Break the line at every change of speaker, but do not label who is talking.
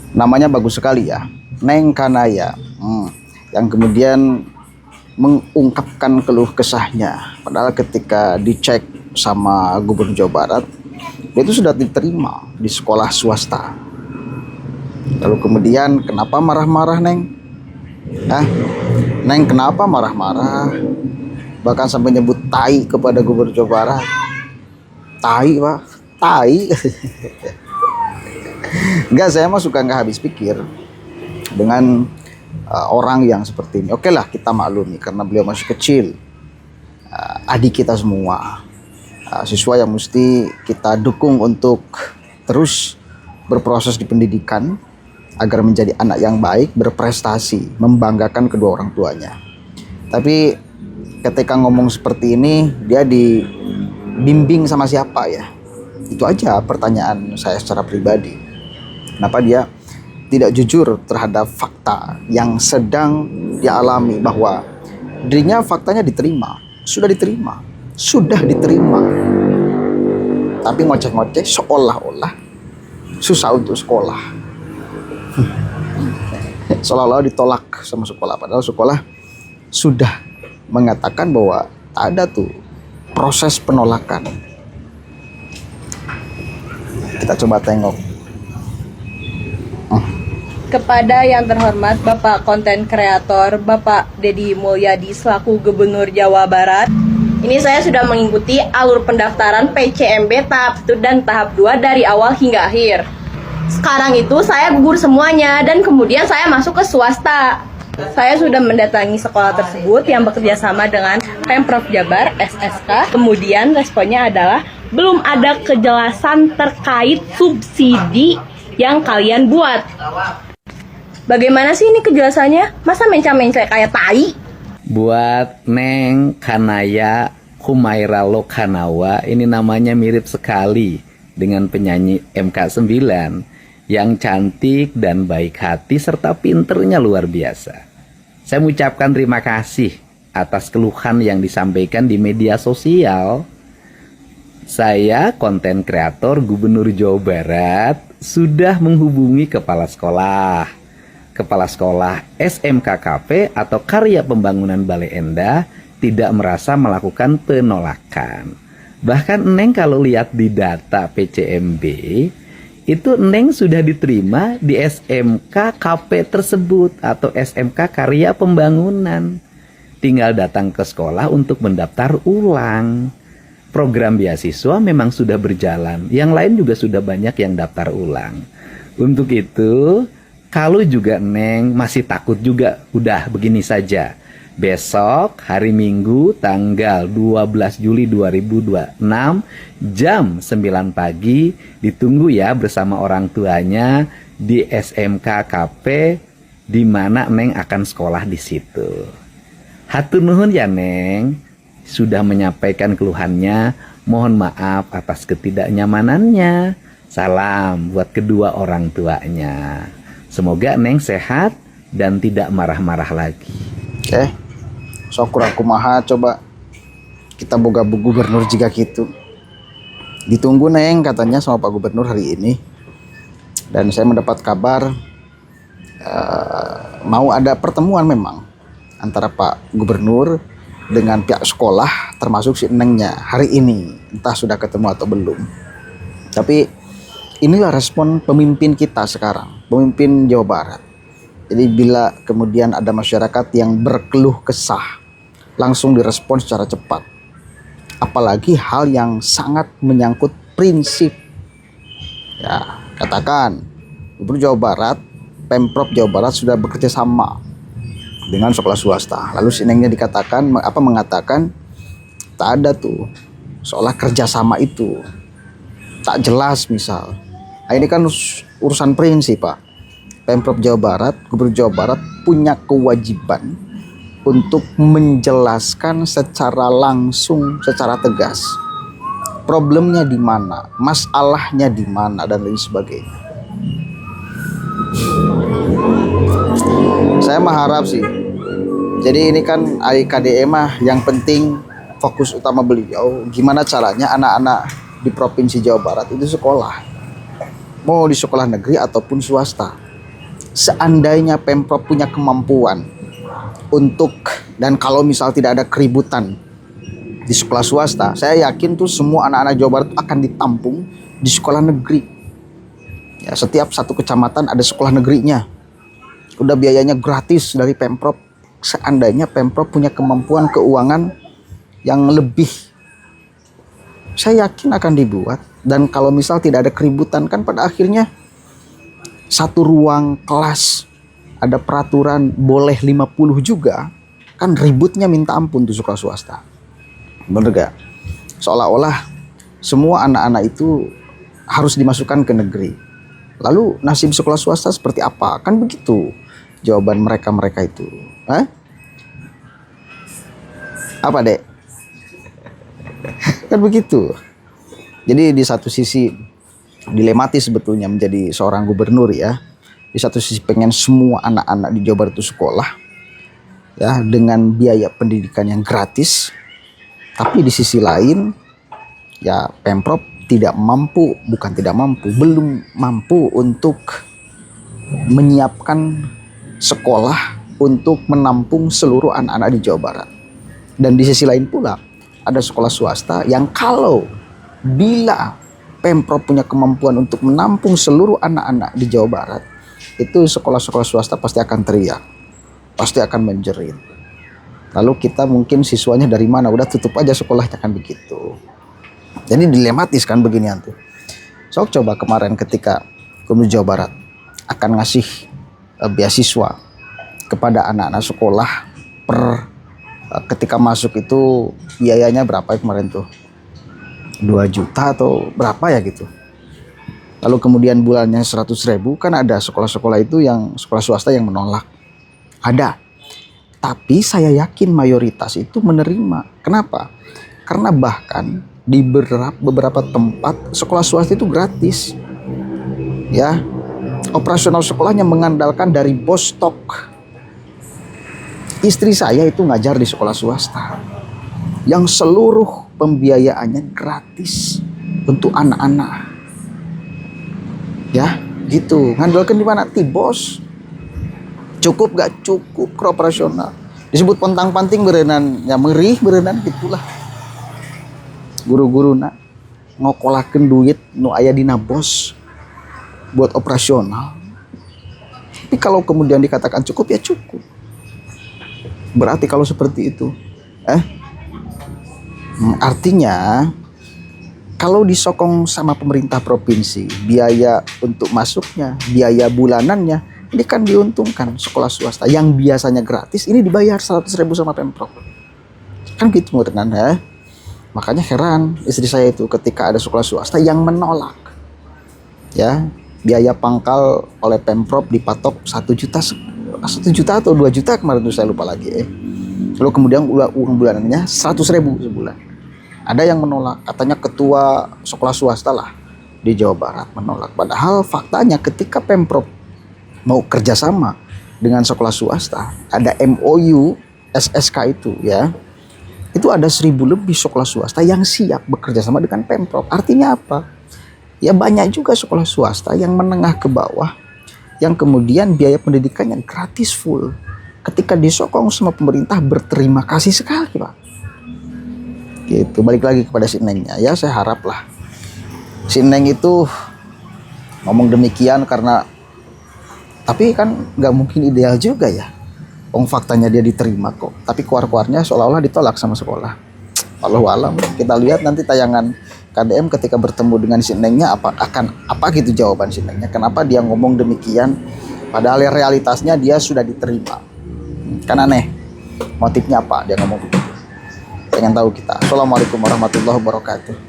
Namanya bagus sekali ya, Neng Kanaya. Yang kemudian mengungkapkan keluh kesahnya. Padahal ketika dicek sama Gubernur Jawa Barat, dia itu sudah diterima di sekolah swasta. Lalu kemudian kenapa marah-marah Neng? Neng kenapa marah-marah? Bahkan sampai nyebut tai kepada Gubernur Jawa Barat. Tai pak, tai. Enggak, saya mah suka nggak habis pikir dengan orang yang seperti ini. Oke lah, kita maklumi karena beliau masih kecil, adik kita semua, siswa yang mesti kita dukung untuk terus berproses di pendidikan agar menjadi anak yang baik, berprestasi, membanggakan kedua orang tuanya. Tapi ketika ngomong seperti ini, dia dibimbing sama siapa ya? Itu aja pertanyaan saya secara pribadi. Kenapa dia tidak jujur terhadap fakta yang sedang dia alami, bahwa dirinya faktanya diterima, sudah diterima, tapi ngoceh-ngoceh seolah-olah susah untuk sekolah. Seolah-olah ditolak sama sekolah, padahal sekolah sudah mengatakan bahwa ada tuh proses penolakan. Kita coba tengok.
Kepada yang terhormat Bapak konten kreator Bapak Deddy Mulyadi selaku Gubernur Jawa Barat, ini saya sudah mengikuti alur pendaftaran PCMB tahap 1 dan tahap 2 dari awal hingga akhir. Sekarang itu saya gugur semuanya dan kemudian saya masuk ke swasta. Saya sudah mendatangi sekolah tersebut yang bekerja sama dengan Pemprov Jabar SSK. Kemudian responnya adalah belum ada kejelasan terkait subsidi yang kalian buat. Bagaimana sih ini kejelasannya? Masa mencah-mencah kayak tai?
Buat Neng Kanaya Humaira Lokanawa, ini namanya mirip sekali dengan penyanyi MK9 yang cantik dan baik hati serta pinternya luar biasa. Saya mengucapkan terima kasih atas keluhan yang disampaikan di media sosial. Saya konten kreator Gubernur Jawa Barat sudah menghubungi kepala sekolah SMKKP atau Karya Pembangunan Bale Endah tidak merasa melakukan penolakan. Bahkan Neng kalau lihat di data PCMB, itu Neng sudah diterima di SMKKP tersebut atau SMK Karya Pembangunan. Tinggal datang ke sekolah untuk mendaftar ulang. Program beasiswa memang sudah berjalan, yang lain juga sudah banyak yang daftar ulang. Untuk itu, kalau juga Neng masih takut juga, udah begini saja. Besok hari Minggu tanggal 12 Juli 2026 jam 9 pagi ditunggu ya bersama orang tuanya di SMKKP di mana Neng akan sekolah di situ. Hatur nuhun ya Neng, sudah menyampaikan keluhannya. Mohon maaf atas ketidaknyamanannya. Salam buat kedua orang tuanya. Semoga Neng sehat dan tidak marah-marah lagi.
Syukur aku maha, coba kita boga bu gubernur jika gitu. Ditunggu Neng katanya sama Pak Gubernur hari ini. Dan saya mendapat kabar mau ada pertemuan memang antara Pak Gubernur dengan pihak sekolah termasuk si Nengnya hari ini. Entah sudah ketemu atau belum. Tapi inilah respon pemimpin kita sekarang, pemimpin Jawa Barat. Jadi bila kemudian ada masyarakat yang berkeluh kesah, langsung direspon secara cepat. Apalagi hal yang sangat menyangkut prinsip. Ya, katakan Gubernur Jawa Barat, Pemprov Jawa Barat sudah bekerja sama dengan sekolah swasta. Lalu sinengnya mengatakan tak ada tuh seolah kerjasama itu. Tak jelas misal. Nah, ini kan urusan prinsip Pak. Pemprov Jawa Barat, Gubernur Jawa Barat punya kewajiban untuk menjelaskan secara langsung, secara tegas problemnya di mana, masalahnya di mana dan lain sebagainya. Saya mengharap sih. Jadi ini kan AIKDE mah yang penting fokus utama beliau gimana caranya anak-anak di Provinsi Jawa Barat itu sekolah. Mau di sekolah negeri ataupun swasta. seandainya Pemprov punya kemampuan untuk, dan kalau misal tidak ada keributan di sekolah swasta, saya yakin tuh semua anak-anak Jawa Barat akan ditampung di sekolah negeri. Ya, setiap satu kecamatan ada sekolah negerinya. Udah biayanya gratis dari Pemprov. Seandainya Pemprov punya kemampuan keuangan yang lebih, saya yakin akan dibuat. Dan kalau misal tidak ada keributan, kan pada akhirnya satu ruang kelas ada peraturan boleh 50 juga, kan ributnya minta ampun tuh sekolah swasta. Bener gak? Seolah-olah semua anak-anak itu harus dimasukkan ke negeri. Lalu nasib sekolah swasta seperti apa? Kan begitu jawaban mereka itu. Hah? Apa, Dek? Kan begitu. Jadi di satu sisi dilematis sebetulnya menjadi seorang gubernur ya. Di satu sisi pengen semua anak-anak di Jawa Barat itu sekolah ya dengan biaya pendidikan yang gratis. Tapi di sisi lain ya Pemprov belum mampu untuk menyiapkan sekolah untuk menampung seluruh anak-anak di Jawa Barat. Dan di sisi lain pula ada sekolah swasta yang bila Pemprov punya kemampuan untuk menampung seluruh anak-anak di Jawa Barat, itu sekolah-sekolah swasta pasti akan teriak, pasti akan menjerit. Lalu kita mungkin siswanya dari mana? Udah tutup aja sekolahnya, kan begitu. Jadi dilematis kan beginian tuh. Sok coba kemarin ketika Gubernur Jawa Barat akan ngasih beasiswa kepada anak-anak sekolah ketika masuk itu biayanya berapa ya kemarin tuh? 2 juta atau berapa ya gitu. Lalu kemudian bulannya 100.000, kan ada sekolah-sekolah itu yang sekolah swasta yang menolak. Ada. Tapi saya yakin mayoritas itu menerima. Kenapa? Karena bahkan di beberapa tempat sekolah swasta itu gratis. Ya. Operasional sekolahnya mengandalkan dari bos stok. Istri saya itu ngajar di sekolah swasta yang seluruh pembiayaannya gratis untuk anak-anak. Ya, gitu. Ngandalkan di mana? Ti bos. Cukup gak cukup ke operasional. Disebut pontang-panting berenang, ya merih berenang gitulah. Guru-guru nak ngokolakeun duit nu aya dina bos buat operasional. Tapi kalau kemudian dikatakan cukup, ya cukup. Berarti kalau seperti itu, artinya kalau disokong sama pemerintah provinsi, biaya untuk masuknya, biaya bulanannya, ini kan diuntungkan sekolah swasta yang biasanya gratis, ini dibayar 100.000 sama Pemprov. Kan gitu kan ya. Makanya heran istri saya itu ketika ada sekolah swasta yang menolak. Ya, biaya pangkal oleh Pemprov dipatok 1 juta atau 2 juta kemarin tuh saya lupa lagi. Lalu kemudian uang bulanannya 100.000 sebulan. Ada yang menolak, katanya ketua sekolah swasta lah di Jawa Barat menolak. Padahal faktanya ketika Pemprov mau kerjasama dengan sekolah swasta, ada MOU SSK itu ya, itu ada 1.000 lebih sekolah swasta yang siap bekerja sama dengan Pemprov. Artinya apa? Ya banyak juga sekolah swasta yang menengah ke bawah yang kemudian biaya pendidikannya gratis full. Ketika disokong sama pemerintah, berterima kasih sekali Pak. Gitu, balik lagi kepada si Nengnya. Ya saya harap lah si Neng itu ngomong demikian karena, tapi kan gak mungkin ideal juga ya. Faktanya dia diterima kok, tapi keluar-keluarnya seolah-olah ditolak sama sekolah. Wallahu alam. Kita lihat nanti tayangan KDM ketika bertemu dengan si Nengnya apa gitu jawaban si Nengnya. Kenapa dia ngomong demikian padahal realitasnya dia sudah diterima. Kan aneh. Motifnya apa dia ngomong begitu? Pengen tahu kita. Assalamualaikum warahmatullahi wabarakatuh.